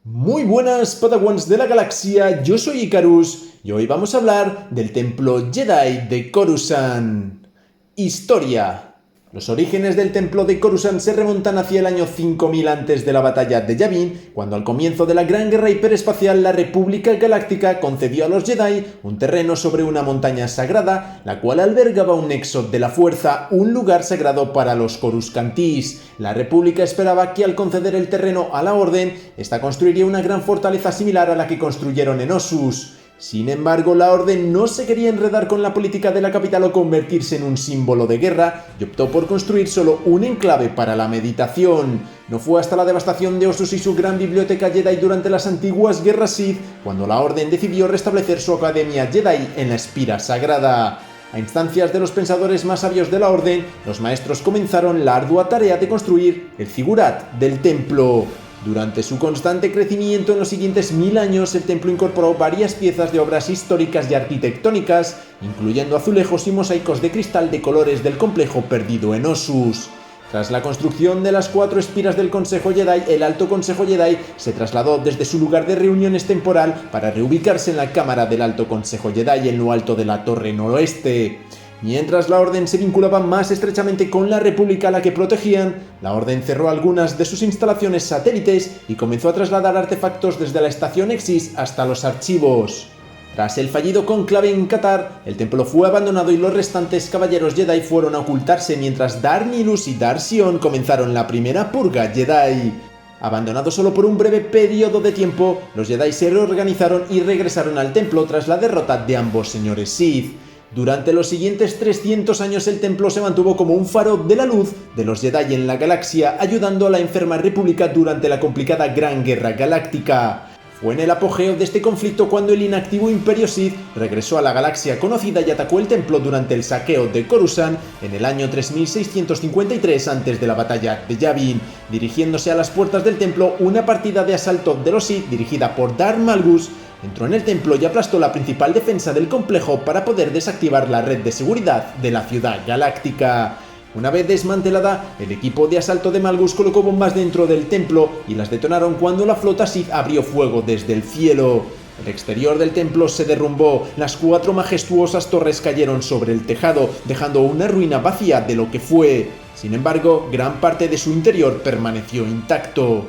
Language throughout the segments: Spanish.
Muy buenas Padawans de la galaxia, yo soy Icarus y hoy vamos a hablar del templo Jedi de Coruscant. Historia. Los orígenes del templo de Coruscant se remontan hacia el año 5000 antes de la batalla de Yavin, cuando al comienzo de la Gran Guerra Hiperespacial la República Galáctica concedió a los Jedi un terreno sobre una montaña sagrada, la cual albergaba un nexo de la fuerza, un lugar sagrado para los Coruscantis. La República esperaba que al conceder el terreno a la Orden, esta construiría una gran fortaleza similar a la que construyeron en Ossus. Sin embargo, la Orden no se quería enredar con la política de la capital o convertirse en un símbolo de guerra y optó por construir solo un enclave para la meditación. No fue hasta la devastación de Ossus y su gran biblioteca Jedi durante las antiguas guerras Sith cuando la Orden decidió restablecer su academia Jedi en la Espira Sagrada. A instancias de los pensadores más sabios de la Orden, los maestros comenzaron la ardua tarea de construir el zigurat del templo. Durante su constante crecimiento en los siguientes 1000 años, el templo incorporó varias piezas de obras históricas y arquitectónicas, incluyendo azulejos y mosaicos de cristal de colores del complejo perdido en Ossus. Tras la construcción de las 4 espiras del Consejo Jedi, el Alto Consejo Jedi se trasladó desde su lugar de reuniones temporal para reubicarse en la cámara del Alto Consejo Jedi en lo alto de la Torre Noroeste. Mientras la Orden se vinculaba más estrechamente con la República a la que protegían, la Orden cerró algunas de sus instalaciones satélites y comenzó a trasladar artefactos desde la estación Exis hasta los archivos. Tras el fallido cónclave en Qatar, el templo fue abandonado y los restantes caballeros Jedi fueron a ocultarse mientras Darth Nihilus y Darth Sion comenzaron la primera purga Jedi. Abandonado solo por un breve periodo de tiempo, los Jedi se reorganizaron y regresaron al templo tras la derrota de ambos señores Sith. Durante los siguientes 300 años el templo se mantuvo como un faro de la luz de los Jedi en la galaxia, ayudando a la enferma República durante la complicada Gran Guerra Galáctica. Fue en el apogeo de este conflicto cuando el inactivo Imperio Sith regresó a la galaxia conocida y atacó el templo durante el saqueo de Coruscant en el año 3653 antes de la batalla de Yavin. Dirigiéndose a las puertas del templo, una partida de asalto de los Sith dirigida por Darth Malgus entró en el templo y aplastó la principal defensa del complejo para poder desactivar la red de seguridad de la ciudad galáctica. Una vez desmantelada, el equipo de asalto de Malgus colocó bombas dentro del templo y las detonaron cuando la flota Sith abrió fuego desde el cielo. El exterior del templo se derrumbó, las 4 majestuosas torres cayeron sobre el tejado, dejando una ruina vacía de lo que fue. Sin embargo, gran parte de su interior permaneció intacto.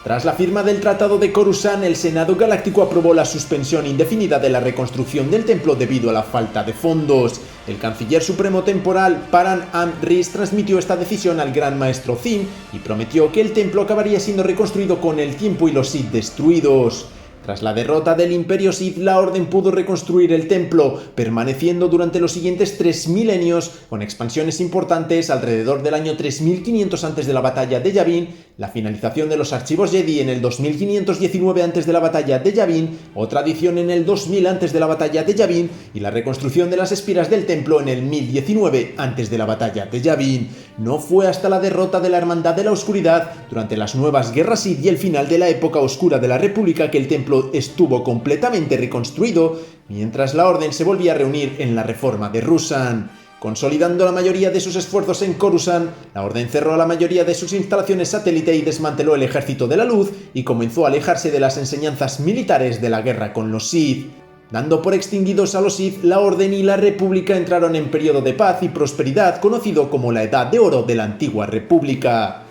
Tras la firma del Tratado de Coruscant, el Senado Galáctico aprobó la suspensión indefinida de la reconstrucción del templo debido a la falta de fondos. El Canciller Supremo Temporal, Paran Am-Ris, transmitió esta decisión al Gran Maestro Zim y prometió que el templo acabaría siendo reconstruido con el tiempo y los Sith destruidos. Tras la derrota del Imperio Sith, la Orden pudo reconstruir el templo, permaneciendo durante los siguientes 3 milenios, con expansiones importantes alrededor del año 3500 antes de la batalla de Yavin, la finalización de los archivos Jedi en el 2519 antes de la batalla de Yavin, otra adición en el 2000 antes de la batalla de Yavin y la reconstrucción de las espiras del templo en el 1019 antes de la batalla de Yavin. No fue hasta la derrota de la Hermandad de la Oscuridad durante las nuevas guerras Sith y el final de la época oscura de la República que el templo estuvo completamente reconstruido, mientras la Orden se volvía a reunir en la Reforma de Ruusan. Consolidando la mayoría de sus esfuerzos en Coruscant, la Orden cerró la mayoría de sus instalaciones satélite y desmanteló el Ejército de la Luz y comenzó a alejarse de las enseñanzas militares de la guerra con los Sith. Dando por extinguidos a los Sith, la Orden y la República entraron en periodo de paz y prosperidad conocido como la Edad de Oro de la Antigua República.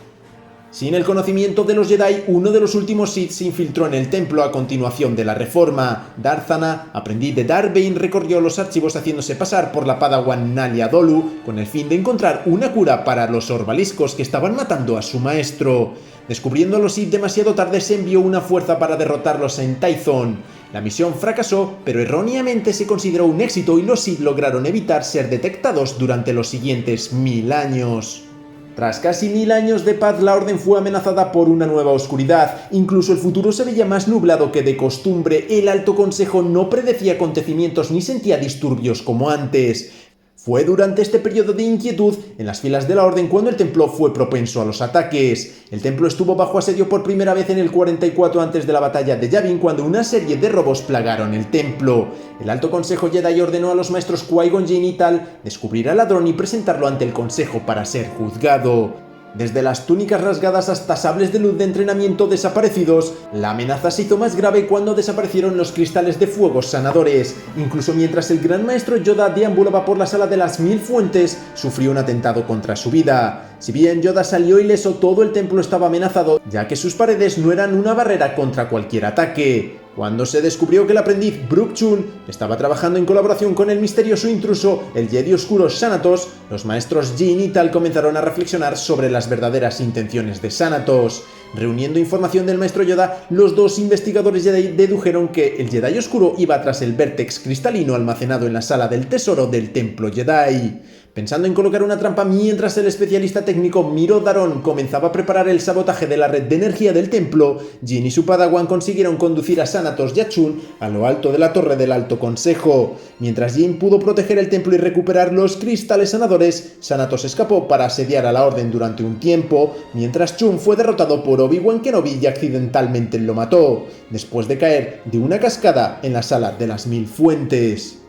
Sin el conocimiento de los Jedi, uno de los últimos Sith se infiltró en el templo a continuación de la reforma. Darth Zana, aprendiz de Darth Bane, recorrió los archivos haciéndose pasar por la Padawan Nalia Dolu con el fin de encontrar una cura para los orbaliscos que estaban matando a su maestro. Descubriendo a los Sith demasiado tarde, se envió una fuerza para derrotarlos en Tython. La misión fracasó, pero erróneamente se consideró un éxito y los Sith lograron evitar ser detectados durante los siguientes 1000 años. Tras casi 1000 años de paz, la Orden fue amenazada por una nueva oscuridad. Incluso el futuro se veía más nublado que de costumbre. El Alto Consejo no predecía acontecimientos ni sentía disturbios como antes. Fue durante este periodo de inquietud en las filas de la Orden cuando el templo fue propenso a los ataques. El templo estuvo bajo asedio por primera vez en el 44 antes de la batalla de Yavin, cuando una serie de robos plagaron el templo. El Alto Consejo Jedi ordenó a los maestros Qui-Gon Jinn y Tal descubrir al ladrón y presentarlo ante el Consejo para ser juzgado. Desde las túnicas rasgadas hasta sables de luz de entrenamiento desaparecidos, la amenaza se hizo más grave cuando desaparecieron los cristales de fuego sanadores. Incluso mientras el gran maestro Yoda deambulaba por la sala de las 1000 fuentes, sufrió un atentado contra su vida. Si bien Yoda salió ileso, todo el templo estaba amenazado, ya que sus paredes no eran una barrera contra cualquier ataque. Cuando se descubrió que el aprendiz Brook Chun estaba trabajando en colaboración con el misterioso intruso, el Jedi Oscuro Xanatos, los maestros Jin y Tal comenzaron a reflexionar sobre las verdaderas intenciones de Xanatos. Reuniendo información del maestro Yoda, los dos investigadores Jedi dedujeron que el Jedi Oscuro iba tras el vértex cristalino almacenado en la sala del tesoro del templo Jedi. Pensando en colocar una trampa mientras el especialista técnico Miro Daron comenzaba a preparar el sabotaje de la red de energía del templo, Jin y su padawan consiguieron conducir a Xanatos y a Chun a lo alto de la torre del Alto Consejo. Mientras Jin pudo proteger el templo y recuperar los cristales sanadores, Xanatos escapó para asediar a la Orden durante un tiempo, mientras Chun fue derrotado por Obi-Wan Kenobi y accidentalmente lo mató, después de caer de una cascada en la sala de las 1000 fuentes.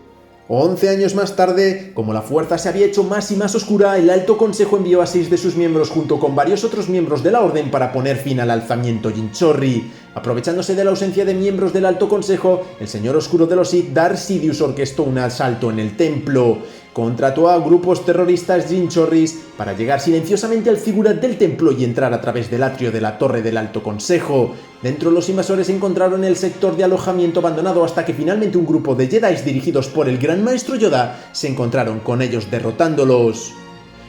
11 años más tarde, como la fuerza se había hecho más y más oscura, el Alto Consejo envió a 6 de sus miembros junto con varios otros miembros de la Orden para poner fin al alzamiento Jinchorri. Aprovechándose de la ausencia de miembros del Alto Consejo, el Señor Oscuro de los Sith, Darth Sidious, orquestó un asalto en el templo. Contrató a grupos terroristas Jinchorris para llegar silenciosamente al figurat del templo y entrar a través del atrio de la torre del Alto Consejo. Dentro, los invasores encontraron el sector de alojamiento abandonado hasta que finalmente un grupo de Jedi dirigidos por el Gran Maestro Yoda se encontraron con ellos derrotándolos.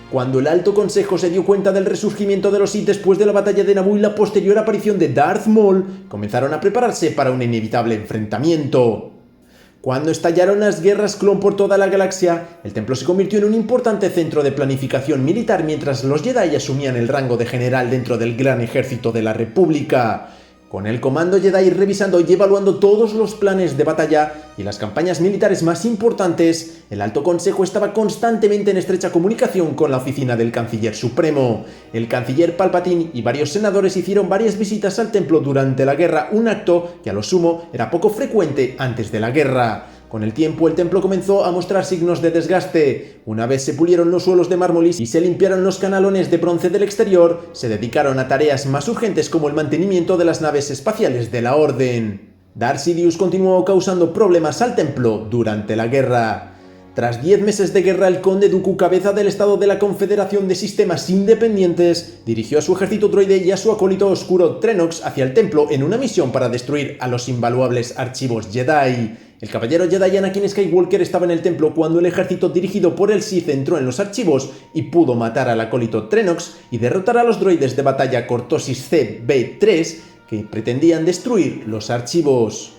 Cuando el Alto Consejo se dio cuenta del resurgimiento de los Sith después de la batalla de Naboo y la posterior aparición de Darth Maul, comenzaron a prepararse para un inevitable enfrentamiento. Cuando estallaron las guerras clon por toda la galaxia, el templo se convirtió en un importante centro de planificación militar mientras los Jedi asumían el rango de general dentro del gran ejército de la República. Con el comando Jedi revisando y evaluando todos los planes de batalla y las campañas militares más importantes, el Alto Consejo estaba constantemente en estrecha comunicación con la oficina del Canciller Supremo. El Canciller Palpatine y varios senadores hicieron varias visitas al templo durante la guerra, un acto que a lo sumo era poco frecuente antes de la guerra. Con el tiempo, el templo comenzó a mostrar signos de desgaste. Una vez se pulieron los suelos de mármol y se limpiaron los canalones de bronce del exterior, se dedicaron a tareas más urgentes como el mantenimiento de las naves espaciales de la Orden. Darth Sidious continuó causando problemas al templo durante la guerra. Tras 10 meses de guerra, el conde Dooku, cabeza del Estado de la Confederación de Sistemas Independientes, dirigió a su ejército droide y a su acólito oscuro Trenox hacia el templo en una misión para destruir a los invaluables archivos Jedi. El caballero Jedi Anakin Skywalker estaba en el templo cuando el ejército dirigido por el Sith entró en los archivos y pudo matar al acólito Trenox y derrotar a los droides de batalla Cortosis CB-3 que pretendían destruir los archivos.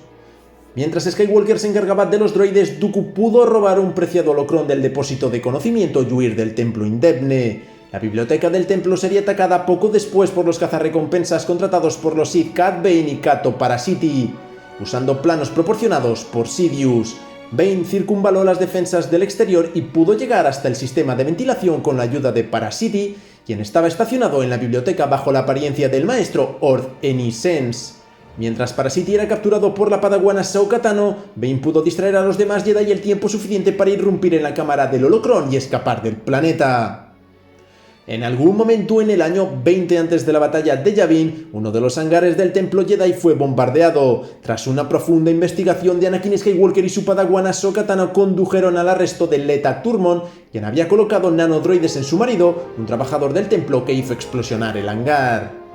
Mientras Skywalker se encargaba de los droides, Dooku pudo robar un preciado holocrón del depósito de conocimiento y huir del templo indemne. La biblioteca del templo sería atacada poco después por los cazarrecompensas contratados por los Sith Cad Bane y Cato Parasiti. Usando planos proporcionados por Sidious, Bane circunvaló las defensas del exterior y pudo llegar hasta el sistema de ventilación con la ayuda de Parasiti, quien estaba estacionado en la biblioteca bajo la apariencia del maestro Ord Enisense. Mientras Parasiti era capturado por la padawana Ahsoka Tano, Bane pudo distraer a los demás Jedi el tiempo suficiente para irrumpir en la cámara del holocrón y escapar del planeta. En algún momento en el año 20 antes de la batalla de Yavin, uno de los hangares del templo Jedi fue bombardeado. Tras una profunda investigación de Anakin Skywalker y su padawana Ahsoka Tano condujeron al arresto de Leta Turmon, quien había colocado nanodroides en su marido, un trabajador del templo que hizo explosionar el hangar.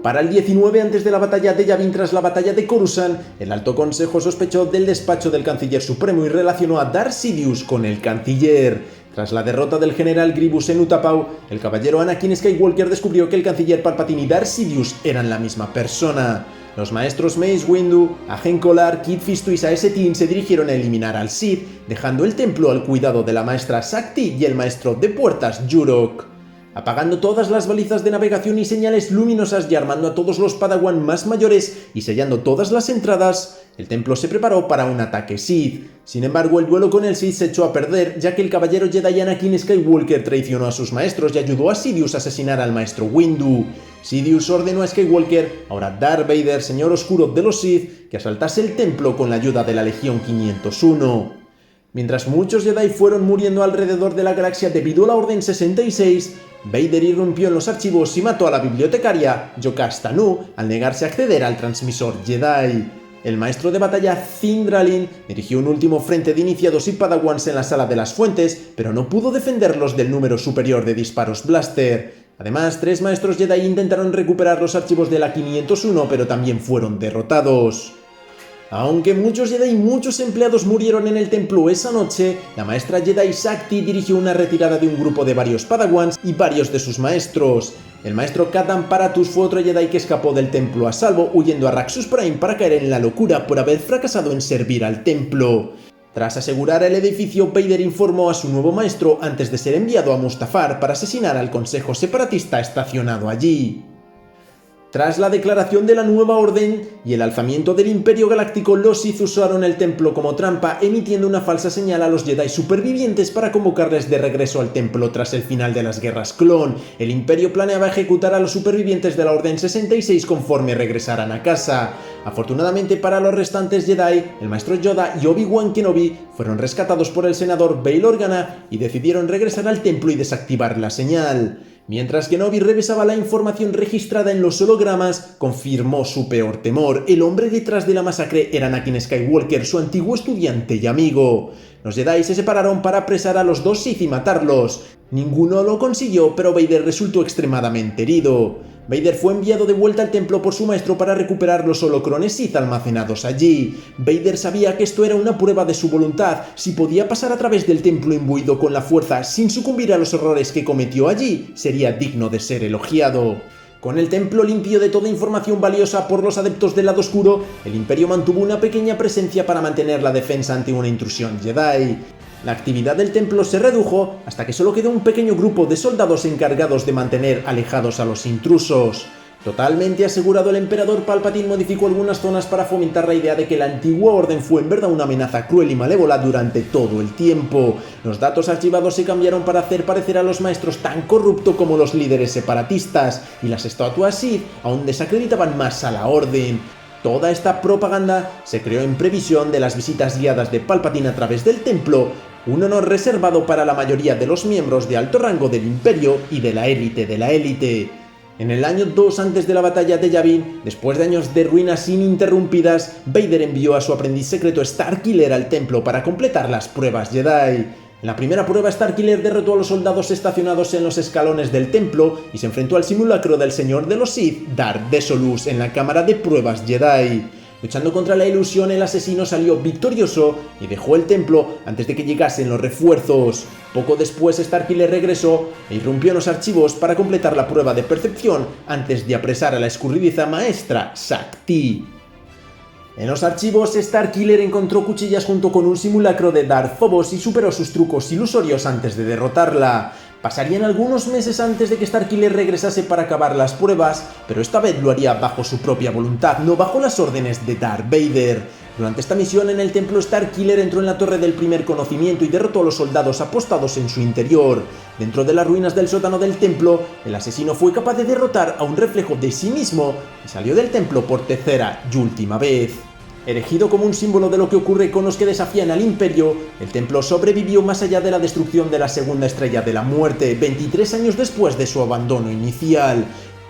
Para el 19 antes de la batalla de Yavin, tras la batalla de Coruscant, el Alto Consejo sospechó del despacho del Canciller Supremo y relacionó a Darth Sidious con el Canciller. Tras la derrota del general Grievous en Utapau, el caballero Anakin Skywalker descubrió que el Canciller Palpatine y Darth Sidious eran la misma persona. Los maestros Mace Windu, Agen Kolar, Kit Fisto y Saese Tiin se dirigieron a eliminar al Sith, dejando el templo al cuidado de la maestra Sakti y el maestro de puertas Yurok. Apagando todas las balizas de navegación y señales luminosas y armando a todos los padawan más mayores y sellando todas las entradas, el templo se preparó para un ataque Sith. Sin embargo, el duelo con el Sith se echó a perder, ya que el caballero Jedi Anakin Skywalker traicionó a sus maestros y ayudó a Sidious a asesinar al maestro Windu. Sidious ordenó a Skywalker, ahora Darth Vader, señor oscuro de los Sith, que asaltase el templo con la ayuda de la Legión 501. Mientras muchos Jedi fueron muriendo alrededor de la galaxia debido a la Orden 66, Vader irrumpió en los archivos y mató a la bibliotecaria Jocasta Tanu al negarse a acceder al transmisor Jedi. El maestro de batalla Thyndralin dirigió un último frente de iniciados y padawans en la Sala de las Fuentes, pero no pudo defenderlos del número superior de disparos blaster. Además, 3 maestros Jedi intentaron recuperar los archivos de la 501, pero también fueron derrotados. Aunque muchos Jedi y muchos empleados murieron en el templo esa noche, la maestra Jedi Shakti dirigió una retirada de un grupo de varios padawans y varios de sus maestros. El maestro Kadam Paratus fue otro Jedi que escapó del templo a salvo, huyendo a Raxus Prime para caer en la locura por haber fracasado en servir al templo. Tras asegurar el edificio, Vader informó a su nuevo maestro antes de ser enviado a Mustafar para asesinar al consejo separatista estacionado allí. Tras la declaración de la Nueva Orden y el alzamiento del Imperio Galáctico, los Sith usaron el templo como trampa, emitiendo una falsa señal a los Jedi supervivientes para convocarles de regreso al templo tras el final de las guerras clon. El Imperio planeaba ejecutar a los supervivientes de la Orden 66 conforme regresaran a casa. Afortunadamente para los restantes Jedi, el maestro Yoda y Obi-Wan Kenobi fueron rescatados por el senador Bail Organa y decidieron regresar al templo y desactivar la señal. Mientras Kenobi revisaba la información registrada en los hologramas, confirmó su peor temor. El hombre detrás de la masacre era Anakin Skywalker, su antiguo estudiante y amigo. Los Jedi se separaron para apresar a los 2 Sith y matarlos. Ninguno lo consiguió, pero Vader resultó extremadamente herido. Vader fue enviado de vuelta al templo por su maestro para recuperar los holocrones Sith almacenados allí. Vader sabía que esto era una prueba de su voluntad. Si podía pasar a través del templo imbuido con la fuerza sin sucumbir a los horrores que cometió allí, sería digno de ser elogiado. Con el templo limpio de toda información valiosa por los adeptos del lado oscuro, el Imperio mantuvo una pequeña presencia para mantener la defensa ante una intrusión Jedi. La actividad del templo se redujo hasta que solo quedó un pequeño grupo de soldados encargados de mantener alejados a los intrusos. Totalmente asegurado, el emperador Palpatine modificó algunas zonas para fomentar la idea de que la antigua orden fue en verdad una amenaza cruel y malévola durante todo el tiempo. Los datos archivados se cambiaron para hacer parecer a los maestros tan corruptos como los líderes separatistas, y las estatuas Sith aún desacreditaban más a la orden. Toda esta propaganda se creó en previsión de las visitas guiadas de Palpatine a través del templo, un honor reservado para la mayoría de los miembros de alto rango del Imperio y de la élite de la élite. En el año 2 antes de la batalla de Yavin, después de años de ruinas ininterrumpidas, Vader envió a su aprendiz secreto Starkiller al templo para completar las pruebas Jedi. En la primera prueba, Starkiller derrotó a los soldados estacionados en los escalones del templo y se enfrentó al simulacro del Señor de los Sith, Darth Desolus, en la cámara de pruebas Jedi. Luchando contra la ilusión, el asesino salió victorioso y dejó el templo antes de que llegasen los refuerzos. Poco después, Starkiller regresó e irrumpió en los archivos para completar la prueba de percepción antes de apresar a la escurridiza maestra Shakti. En los archivos, Starkiller encontró cuchillas junto con un simulacro de Darth Phobos y superó sus trucos ilusorios antes de derrotarla. Pasarían algunos meses antes de que Starkiller regresase para acabar las pruebas, pero esta vez lo haría bajo su propia voluntad, no bajo las órdenes de Darth Vader. Durante esta misión en el templo, Starkiller entró en la Torre del Primer Conocimiento y derrotó a los soldados apostados en su interior. Dentro de las ruinas del sótano del templo, el asesino fue capaz de derrotar a un reflejo de sí mismo y salió del templo por tercera y última vez. Erigido como un símbolo de lo que ocurre con los que desafían al Imperio, el templo sobrevivió más allá de la destrucción de la segunda estrella de la muerte, 23 años después de su abandono inicial.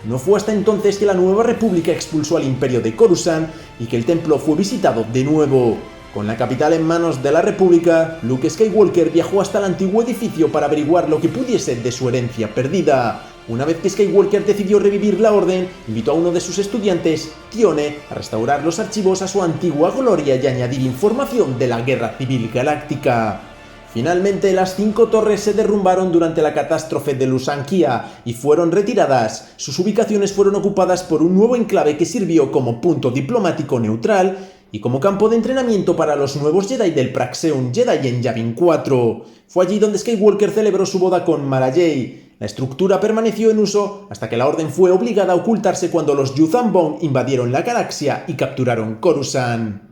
No fue hasta entonces que la Nueva República expulsó al Imperio de Coruscant y que el templo fue visitado de nuevo. Con la capital en manos de la República, Luke Skywalker viajó hasta el antiguo edificio para averiguar lo que pudiese de su herencia perdida. Una vez que Skywalker decidió revivir la orden, invitó a uno de sus estudiantes, Tione, a restaurar los archivos a su antigua gloria y añadir información de la Guerra Civil Galáctica. Finalmente, las 5 torres se derrumbaron durante la catástrofe de Lusankya y fueron retiradas. Sus ubicaciones fueron ocupadas por un nuevo enclave que sirvió como punto diplomático neutral y como campo de entrenamiento para los nuevos Jedi del Praxeum Jedi en Yavin 4. Fue allí donde Skywalker celebró su boda con Mara Jade. La estructura permaneció en uso hasta que la Orden fue obligada a ocultarse cuando los Yuuzhan Vong invadieron la galaxia y capturaron Coruscant.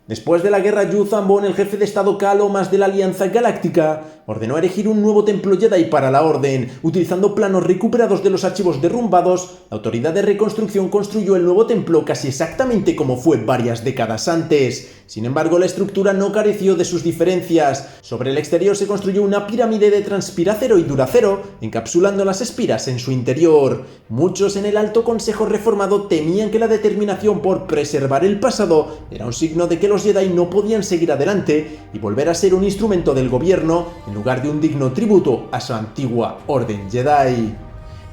Después de la guerra, Yuuzhan Vong, el jefe de Estado Kalo más de la Alianza Galáctica, ordenó erigir un nuevo templo Jedi para la Orden. Utilizando planos recuperados de los archivos derrumbados, la Autoridad de Reconstrucción construyó el nuevo templo casi exactamente como fue varias décadas antes. Sin embargo, la estructura no careció de sus diferencias. Sobre el exterior se construyó una pirámide de transpiracero y duracero, encapsulando las espiras en su interior. Muchos en el Alto Consejo Reformado temían que la determinación por preservar el pasado era un signo de que los Jedi no podían seguir adelante y volver a ser un instrumento del gobierno en lugar de un digno tributo a su antigua Orden Jedi.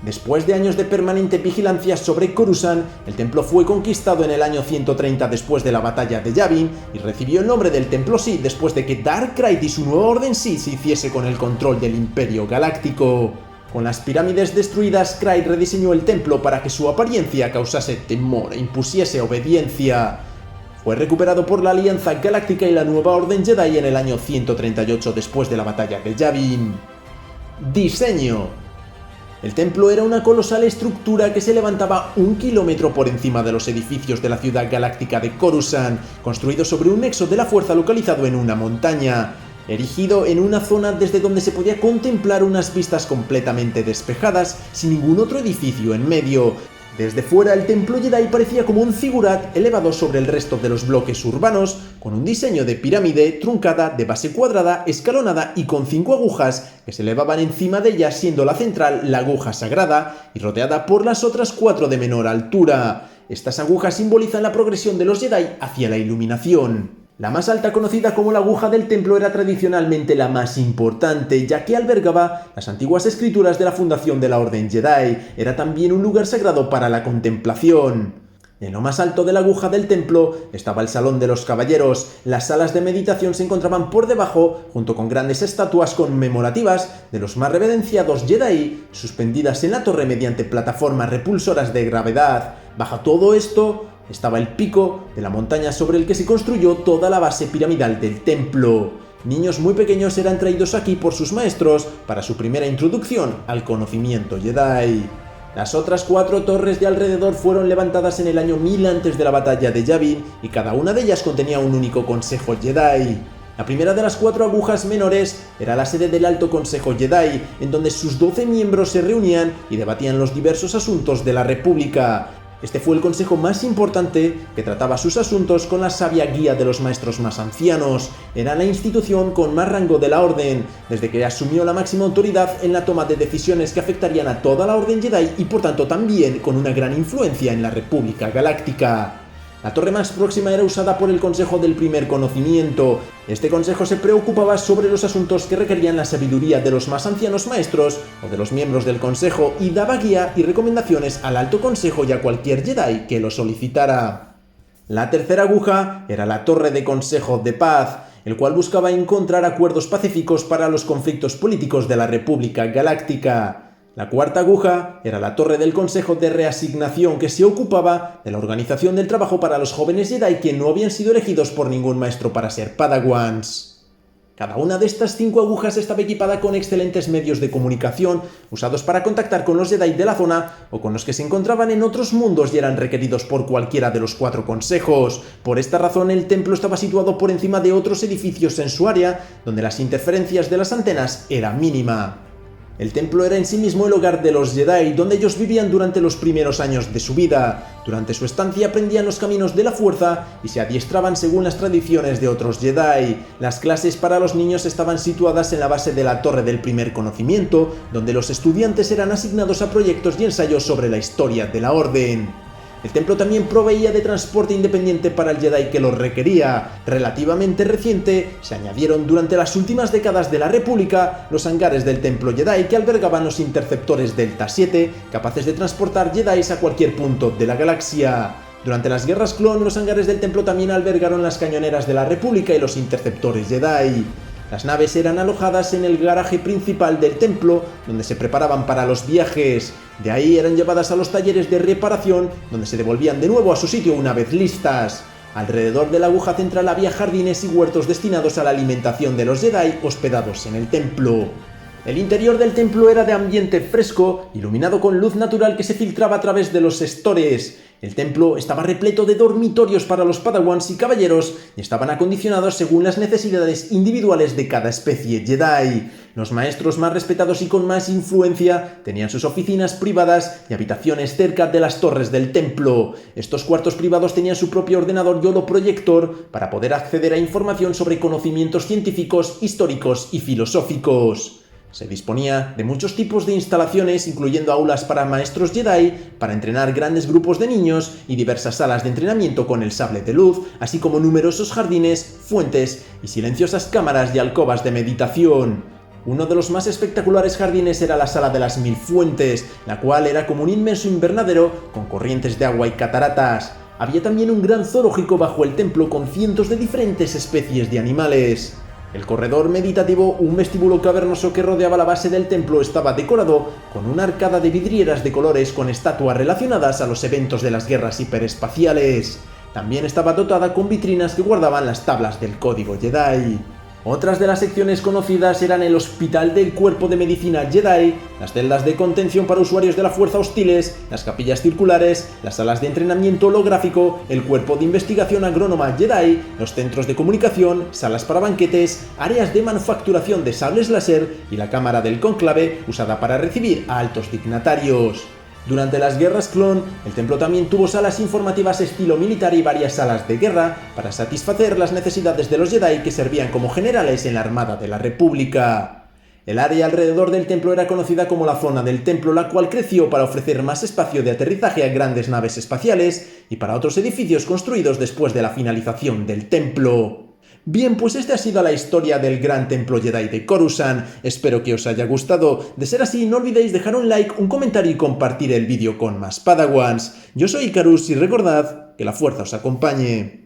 Después de años de permanente vigilancia sobre Coruscant, el templo fue conquistado en el año 130 después de la batalla de Yavin y recibió el nombre del Templo Sith después de que Dark Krayt y su nueva Orden Sith se hiciese con el control del Imperio Galáctico. Con las pirámides destruidas, Krayt rediseñó el templo para que su apariencia causase temor e impusiese obediencia. Fue recuperado por la Alianza Galáctica y la Nueva Orden Jedi en el año 138 después de la batalla de Yavin. Diseño. El templo era una colosal estructura que se levantaba 1 kilómetro por encima de los edificios de la ciudad galáctica de Coruscant, construido sobre un nexo de la fuerza localizado en una montaña, erigido en una zona desde donde se podía contemplar unas vistas completamente despejadas, sin ningún otro edificio en medio. Desde fuera, el templo Jedi parecía como un zigurat elevado sobre el resto de los bloques urbanos, con un diseño de pirámide truncada, de base cuadrada, escalonada y con 5 agujas que se elevaban encima de ella, siendo la central la aguja sagrada y rodeada por las otras 4 de menor altura. Estas agujas simbolizan la progresión de los Jedi hacia la iluminación. La más alta, conocida como la aguja del templo, era tradicionalmente la más importante, ya que albergaba las antiguas escrituras de la fundación de la Orden Jedi. Era también un lugar sagrado para la contemplación. En lo más alto de la aguja del templo estaba el Salón de los Caballeros. Las salas de meditación se encontraban por debajo, junto con grandes estatuas conmemorativas de los más reverenciados Jedi, suspendidas en la torre mediante plataformas repulsoras de gravedad. Bajo todo esto estaba el pico de la montaña sobre el que se construyó toda la base piramidal del templo. Niños muy pequeños eran traídos aquí por sus maestros para su primera introducción al conocimiento Jedi. Las otras 4 torres de alrededor fueron levantadas en el año 1000 antes de la batalla de Yavin y cada una de ellas contenía un único consejo Jedi. La primera de las 4 agujas menores era la sede del Alto Consejo Jedi, en donde sus 12 miembros se reunían y debatían los diversos asuntos de la República. Este fue el consejo más importante que trataba sus asuntos con la sabia guía de los maestros más ancianos. Era la institución con más rango de la Orden, desde que asumió la máxima autoridad en la toma de decisiones que afectarían a toda la Orden Jedi y por tanto también con una gran influencia en la República Galáctica. La torre más próxima era usada por el Consejo del Primer Conocimiento. Este consejo se preocupaba sobre los asuntos que requerían la sabiduría de los más ancianos maestros o de los miembros del consejo y daba guía y recomendaciones al Alto Consejo y a cualquier Jedi que lo solicitara. La tercera aguja era la Torre de Consejo de Paz, el cual buscaba encontrar acuerdos pacíficos para los conflictos políticos de la República Galáctica. La cuarta aguja era la Torre del Consejo de Reasignación, que se ocupaba de la organización del trabajo para los jóvenes Jedi que no habían sido elegidos por ningún maestro para ser Padawans. Cada una de estas 5 agujas estaba equipada con excelentes medios de comunicación, usados para contactar con los Jedi de la zona o con los que se encontraban en otros mundos y eran requeridos por cualquiera de los 4 consejos. Por esta razón, el templo estaba situado por encima de otros edificios en su área, donde las interferencias de las antenas era mínima. El templo era en sí mismo el hogar de los Jedi, donde ellos vivían durante los primeros años de su vida. Durante su estancia aprendían los caminos de la fuerza y se adiestraban según las tradiciones de otros Jedi. Las clases para los niños estaban situadas en la base de la Torre del Primer Conocimiento, donde los estudiantes eran asignados a proyectos y ensayos sobre la historia de la Orden. El templo también proveía de transporte independiente para el Jedi que lo requería. Relativamente reciente, se añadieron durante las últimas décadas de la República los hangares del templo Jedi que albergaban los interceptores Delta 7, capaces de transportar Jedis a cualquier punto de la galaxia. Durante las guerras clon, los hangares del templo también albergaron las cañoneras de la República y los interceptores Jedi. Las naves eran alojadas en el garaje principal del templo, donde se preparaban para los viajes. De ahí eran llevadas a los talleres de reparación, donde se devolvían de nuevo a su sitio una vez listas. Alrededor de la aguja central había jardines y huertos destinados a la alimentación de los Jedi hospedados en el templo. El interior del templo era de ambiente fresco, iluminado con luz natural que se filtraba a través de los estores. El templo estaba repleto de dormitorios para los padawans y caballeros y estaban acondicionados según las necesidades individuales de cada especie Jedi. Los maestros más respetados y con más influencia tenían sus oficinas privadas y habitaciones cerca de las torres del templo. Estos cuartos privados tenían su propio ordenador y holoproyector para poder acceder a información sobre conocimientos científicos, históricos y filosóficos. Se disponía de muchos tipos de instalaciones, incluyendo aulas para maestros Jedi, para entrenar grandes grupos de niños y diversas salas de entrenamiento con el sable de luz, así como numerosos jardines, fuentes y silenciosas cámaras y alcobas de meditación. Uno de los más espectaculares jardines era la Sala de las Mil Fuentes, la cual era como un inmenso invernadero con corrientes de agua y cataratas. Había también un gran zoológico bajo el templo con cientos de diferentes especies de animales. El corredor meditativo, un vestíbulo cavernoso que rodeaba la base del templo, estaba decorado con una arcada de vidrieras de colores con estatuas relacionadas a los eventos de las guerras hiperespaciales. También estaba dotada con vitrinas que guardaban las tablas del código Jedi. Otras de las secciones conocidas eran el Hospital del Cuerpo de Medicina Jedi, las celdas de contención para usuarios de la fuerza hostiles, las capillas circulares, las salas de entrenamiento holográfico, el Cuerpo de Investigación Agrónoma Jedi, los centros de comunicación, salas para banquetes, áreas de manufacturación de sables láser y la Cámara del Cónclave, usada para recibir a altos dignatarios. Durante las guerras clon, el templo también tuvo salas informativas estilo militar y varias salas de guerra para satisfacer las necesidades de los Jedi que servían como generales en la Armada de la República. El área alrededor del templo era conocida como la zona del templo, la cual creció para ofrecer más espacio de aterrizaje a grandes naves espaciales y para otros edificios construidos después de la finalización del templo. Bien, pues esta ha sido la historia del gran templo Jedi de Coruscant. Espero que os haya gustado. De ser así, no olvidéis dejar un like, un comentario y compartir el vídeo con más Padawans. Yo soy Icarus y recordad que la fuerza os acompañe.